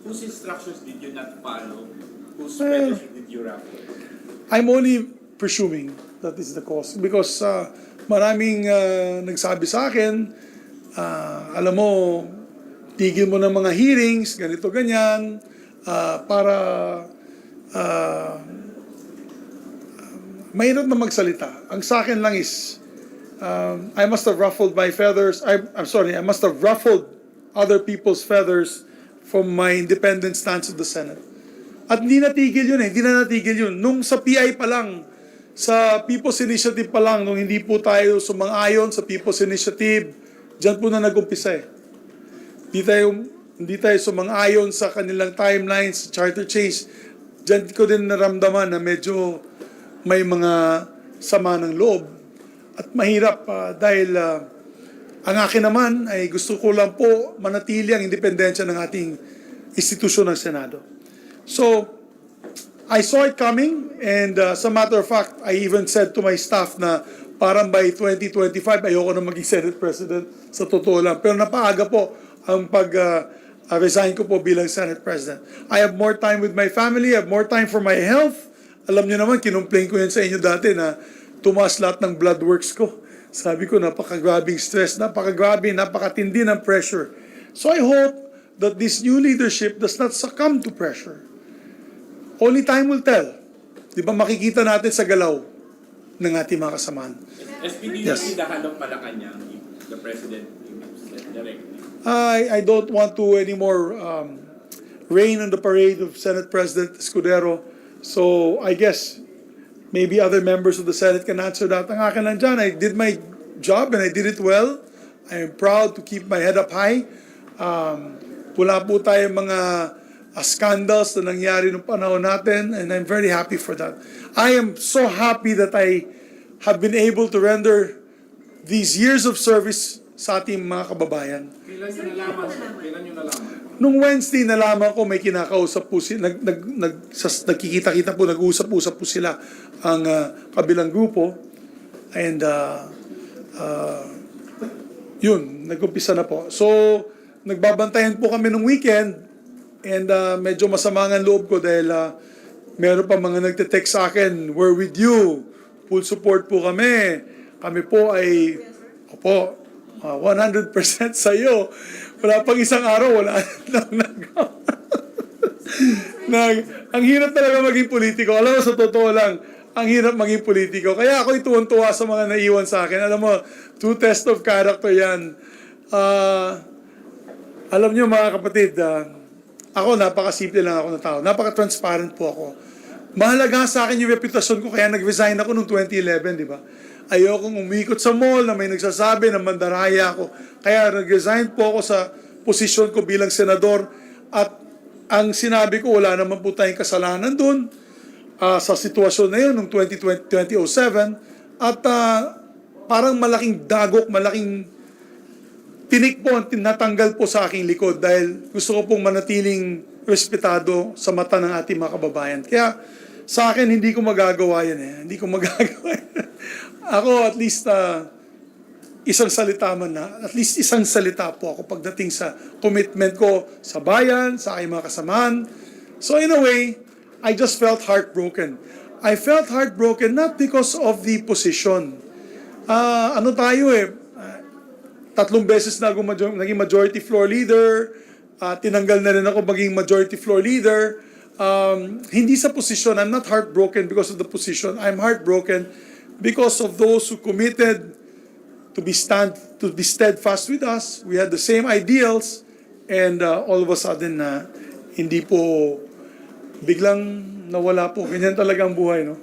Whose instructions did you not follow? Whose fellowship did you raffle? I'm only presuming that is the cause because maraming nagsabi sa akin, alam mo, tigil mo ng mga hearings, ganito, ganyan, para mahirap na magsalita. Ang sa akin lang is, I must have ruffled my feathers, I'm sorry, I must have ruffled other people's feathers from my independent stance of the Senate. At hindi natigil yun hindi na natigil yun. Nung sa PI pa lang, sa People's Initiative pa lang, nung hindi po tayo sumang-ayon sa People's Initiative, dyan po na nag-umpisa Hindi tayo sumang-ayon sa kanilang timelines, charter change. Dyan ko din naramdaman na medyo may mga sama ng loob. At mahirap dahil ang akin naman ay gusto ko lang po manatili ang independensya ng ating institusyon ng Senado. So, I saw it coming and as a matter of fact, I even said to my staff na parang by 2025, ayoko na maging Senate President sa totoo lang. Pero napaaga po ang pag-resign ko po bilang Senate President. I have more time with my family, I have more time for my health. Alam niyo naman, kinumplain ko yan sa inyo dati na tumaas lahat ng blood works ko. Sabi ko, napakagrabing stress, napakatindi ng pressure. So I hope that this new leadership does not succumb to pressure. Only time will tell. Di ba makikita natin sa galaw ng ating mga kasamahan. SPD, Yes. see the halong Malacanang if the President said directly. I don't want to anymore rain on the parade of Senate President Escudero. So I guess maybe other members of the Senate can answer that. Ang akin lang dyan, I did my job and I did it well. I am proud to keep my head up high. Wala po tayong mga scandals na nangyari noong panahon natin and I'm very happy for that. I am so happy that I have been able to render these years of service sa ating mga kababayan. Kailan nyo nalaman? Kailan nyo nalaman? Nung Wednesday, nalaman ko may kinakausap po sila, nagkikita-kita po, nag-uusap-usap po sila ang kabilang grupo. And yun, nag-umpisa na po. So, nagbabantayan po kami nung weekend and medyo masama ang loob ko dahil meron pa mga nagte-text sa akin, we're with you, full support po kami. Kami po ay, opo, 100% sa iyo. Wala pang isang araw, wala ang hirap talaga maging politiko. Alam mo, sa totoo lang, ang hirap maging politiko. Kaya ako ituwan-tuwa sa mga naiwan sa akin. Alam mo, true test of character yan. Alam niyo mga kapatid, ako napakasimple lang ako na tao. Napaka-transparent po ako. Mahalaga sa akin yung reputasyon ko, kaya nag-resign ako noong 2011, di ba? Ayokong umikot sa mall na may nagsasabi na mandaraya ako. Kaya nag-resign po ako sa posisyon ko bilang senador at ang sinabi ko, wala naman po tayong kasalanan dun sa sitwasyon na yun noong 2007 at parang malaking dagok, malaking tinik po ang tinatanggal po sa aking likod dahil gusto ko pong manatiling respetado sa mata ng ating mga kababayan. Kaya sa akin, hindi ko magagawa yan Hindi ko magagawa yan. Ako, at least, isang salita man na, at least isang salita po ako pagdating sa commitment ko sa bayan, sa aking mga kasamahan. So in a way, I just felt heartbroken. I felt heartbroken not because of the position. Ano tayo 3 beses na ako naging majority floor leader, tinanggal na rin ako maging majority floor leader. Hindi sa posisyon, I'm not heartbroken because of the position. I'm heartbroken because of those who committed to be steadfast with us. We had the same ideals and all of a sudden hindi po biglang nawala po. Ganyan talaga ang buhay, no?